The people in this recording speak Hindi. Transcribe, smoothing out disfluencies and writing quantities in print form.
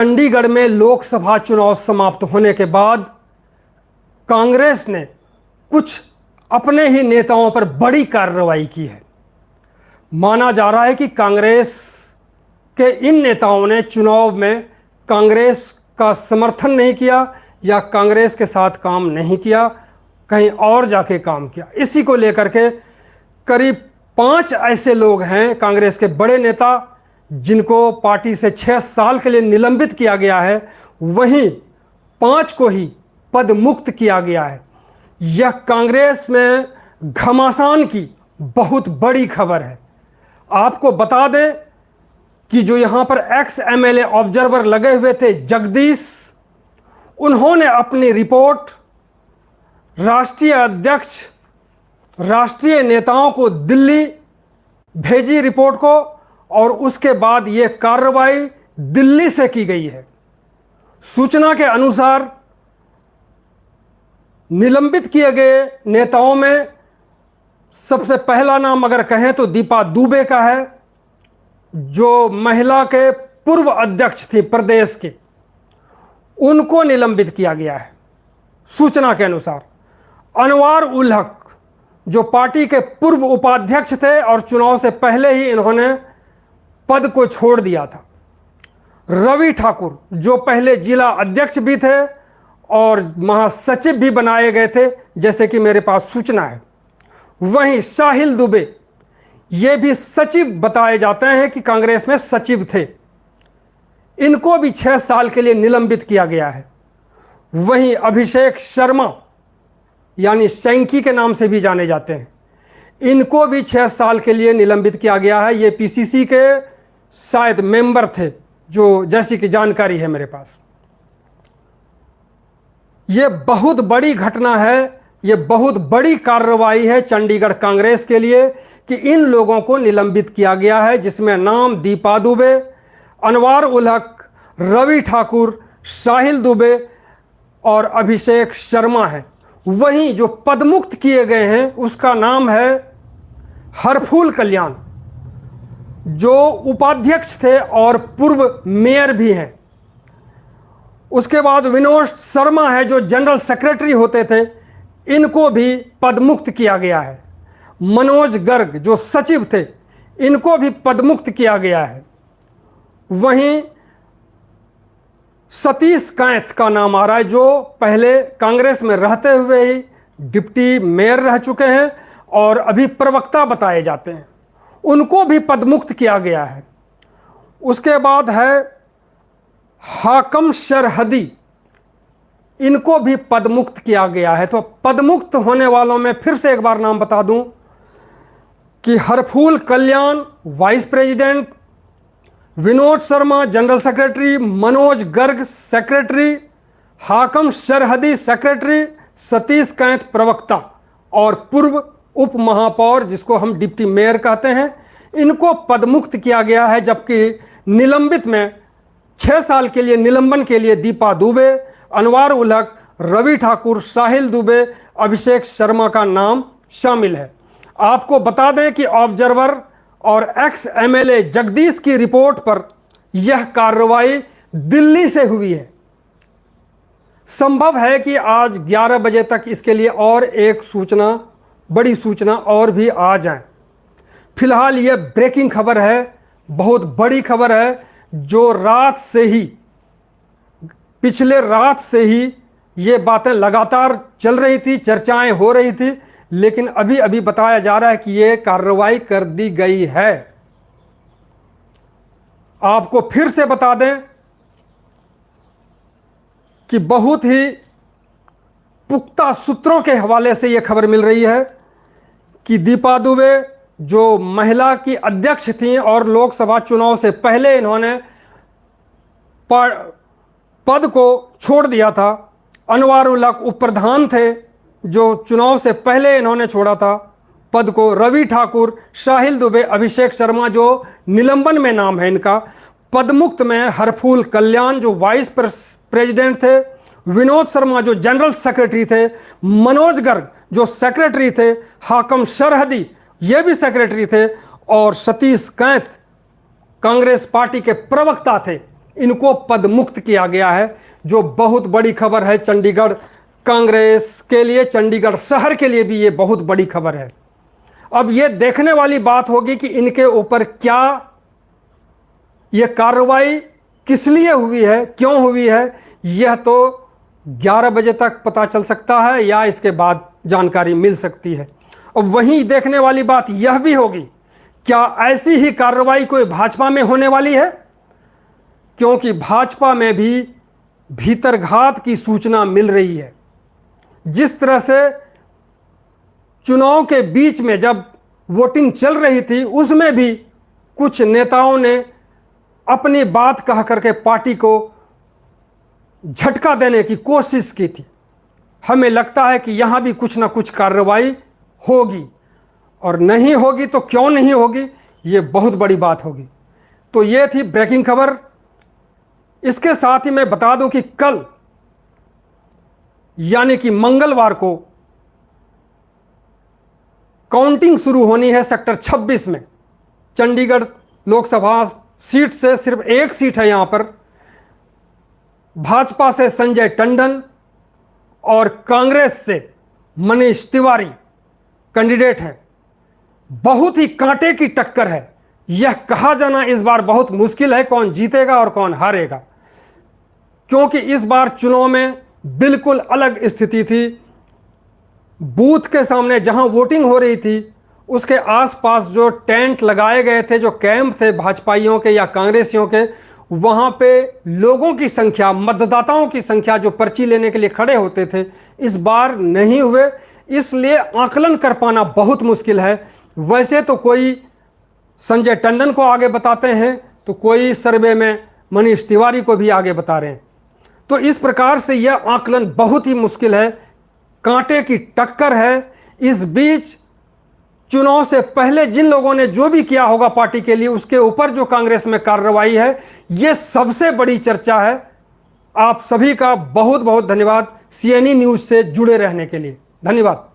चंडीगढ़ में लोकसभा चुनाव समाप्त होने के बाद कांग्रेस ने कुछ अपने ही नेताओं पर बड़ी कार्रवाई की है। माना जा रहा है कि कांग्रेस के इन नेताओं ने चुनाव में कांग्रेस का समर्थन नहीं किया या कांग्रेस के साथ काम नहीं किया, कहीं और जाके काम किया। इसी को लेकर के करीब 5 ऐसे लोग हैं कांग्रेस के बड़े नेता जिनको पार्टी से 6 साल के लिए निलंबित किया गया है, वहीं 5 को ही पद मुक्त किया गया है। यह कांग्रेस में घमासान की बहुत बड़ी खबर है। आपको बता दें कि जो यहाँ पर एक्स एमएलए ऑब्जर्वर लगे हुए थे जगदीश, उन्होंने अपनी रिपोर्ट राष्ट्रीय अध्यक्ष, राष्ट्रीय नेताओं को दिल्ली भेजी रिपोर्ट को, और उसके बाद ये कार्रवाई दिल्ली से की गई है। सूचना के अनुसार निलंबित किए गए नेताओं में सबसे पहला नाम अगर कहें तो दीपा दुबे का है, जो महिला के पूर्व अध्यक्ष थी प्रदेश के, उनको निलंबित किया गया है सूचना के अनुसार। अनवार उल हक जो पार्टी के पूर्व उपाध्यक्ष थे और चुनाव से पहले ही इन्होंने पद को छोड़ दिया था। रवि ठाकुर जो पहले जिला अध्यक्ष भी थे और महासचिव भी बनाए गए थे, जैसे कि मेरे पास सूचना है। वहीं साहिल दुबे ये भी सचिव बताए जाते हैं कि कांग्रेस में सचिव थे, इनको भी 6 साल के लिए निलंबित किया गया है। वहीं अभिषेक शर्मा यानी सैंकी के नाम से भी जाने जाते हैं, इनको भी 6 साल के लिए निलंबित किया गया है। ये पीसीसी के शायद मेंबर थे, जो जैसी कि जानकारी है मेरे पास। ये बहुत बड़ी घटना है, ये बहुत बड़ी कार्रवाई है चंडीगढ़ कांग्रेस के लिए कि इन लोगों को निलंबित किया गया है, जिसमें नाम दीपा दुबे, अनवार उल हक, रवि ठाकुर, साहिल दुबे और अभिषेक शर्मा है। वहीं जो पदमुक्त किए गए हैं उसका नाम है हरफूल कल्याण, जो उपाध्यक्ष थे और पूर्व मेयर भी हैं। उसके बाद विनोद शर्मा है जो जनरल सेक्रेटरी होते थे, इनको भी पदमुक्त किया गया है। मनोज गर्ग जो सचिव थे, इनको भी पदमुक्त किया गया है। वहीं सतीश कैंथ का नाम आ रहा है, जो पहले कांग्रेस में रहते हुए ही डिप्टी मेयर रह चुके हैं और अभी प्रवक्ता बताए जाते हैं, उनको भी पदमुक्त किया गया है। उसके बाद है हाकम सरहदी, इनको भी पदमुक्त किया गया है। तो पदमुक्त होने वालों में फिर से एक बार नाम बता दूं कि Harphool Kalyan vice president, Vinod Sharma general secretary, Manoj Garg secretary, Hakam Sarhadi secretary, Satish कैंथ प्रवक्ता और पूर्व उप महापौर जिसको हम डिप्टी मेयर कहते हैं, इनको पदमुक्त किया गया है। जबकि निलंबित में 6 साल के लिए निलंबन के लिए दीपा दुबे, अनवार उल हक, रवि ठाकुर, साहिल दुबे, अभिषेक शर्मा का नाम शामिल है। आपको बता दें कि ऑब्जर्वर और एक्स एमएलए जगदीश की रिपोर्ट पर यह कार्रवाई दिल्ली से हुई है। संभव है कि आज 11 बजे तक इसके लिए और एक सूचना, बड़ी सूचना और भी आ जाए। फिलहाल यह ब्रेकिंग खबर है, बहुत बड़ी खबर है, जो रात से ही, पिछले रात से ही ये बातें लगातार चल रही थी, चर्चाएं हो रही थी, लेकिन अभी अभी बताया जा रहा है कि ये कार्रवाई कर दी गई है। आपको फिर से बता दें कि बहुत ही पुख्ता सूत्रों के हवाले से यह खबर मिल रही है कि दीपा दुबे जो महिला की अध्यक्ष थीं और लोकसभा चुनाव से पहले इन्होंने पद को छोड़ दिया था। अनवार उल हक उप प्रधान थे जो चुनाव से पहले इन्होंने छोड़ा था पद को। रवि ठाकुर, साहिल दुबे, अभिषेक शर्मा जो निलंबन में नाम है इनका। पदमुक्त में हरफूल कल्याण जो वाइस प्रेसिडेंट थे, विनोद शर्मा जो जनरल सेक्रेटरी थे, मनोज गर्ग जो सेक्रेटरी थे, हाकम सरहदी ये भी सेक्रेटरी थे और सतीश कैंथ कांग्रेस पार्टी के प्रवक्ता थे। इनको पदमुक्त किया गया है, जो बहुत बड़ी खबर है चंडीगढ़ कांग्रेस के लिए, चंडीगढ़ शहर के लिए भी ये बहुत बड़ी खबर है। अब ये देखने वाली बात होगी कि इनके ऊपर क्या ये कार्रवाई किस लिए हुई है, क्यों हुई है, यह तो 11 बजे तक पता चल सकता है या इसके बाद जानकारी मिल सकती है। और वहीं देखने वाली बात यह भी होगी, क्या ऐसी ही कार्रवाई कोई भाजपा में होने वाली है, क्योंकि भाजपा में भी भीतरघात की सूचना मिल रही है। जिस तरह से चुनाव के बीच में जब वोटिंग चल रही थी, उसमें भी कुछ नेताओं ने अपनी बात कह करके पार्टी को झटका देने की कोशिश की थी। हमें लगता है कि यहाँ भी कुछ ना कुछ कार्रवाई होगी, और नहीं होगी तो क्यों नहीं होगी, ये बहुत बड़ी बात होगी। तो ये थी ब्रेकिंग खबर। इसके साथ ही मैं बता दूं कि कल यानी कि मंगलवार को काउंटिंग शुरू होनी है सेक्टर 26 में। चंडीगढ़ लोकसभा सीट से सिर्फ एक सीट है यहाँ पर। भाजपा से संजय टंडन और कांग्रेस से मनीष तिवारी कैंडिडेट हैं। बहुत ही कांटे की टक्कर है। यह कहा जाना इस बार बहुत मुश्किल है कौन जीतेगा और कौन हारेगा, क्योंकि इस बार चुनाव में बिल्कुल अलग स्थिति थी। बूथ के सामने जहां वोटिंग हो रही थी, उसके आसपास जो टेंट लगाए गए थे, जो कैंप थे भाजपाइयों के या कांग्रेसियों के, वहां पे लोगों की संख्या, मतदाताओं की संख्या जो पर्ची लेने के लिए खड़े होते थे, इस बार नहीं हुए। इसलिए आकलन कर पाना बहुत मुश्किल है। वैसे तो कोई संजय टंडन को आगे बताते हैं, तो कोई सर्वे में मनीष तिवारी को भी आगे बता रहे हैं। तो इस प्रकार से यह आकलन बहुत ही मुश्किल है, कांटे की टक्कर है। इस बीच चुनाव से पहले जिन लोगों ने जो भी किया होगा पार्टी के लिए, उसके ऊपर जो कांग्रेस में कार्रवाई है, यह सबसे बड़ी चर्चा है। आप सभी का बहुत बहुत धन्यवाद CNE न्यूज़ से जुड़े रहने के लिए। धन्यवाद।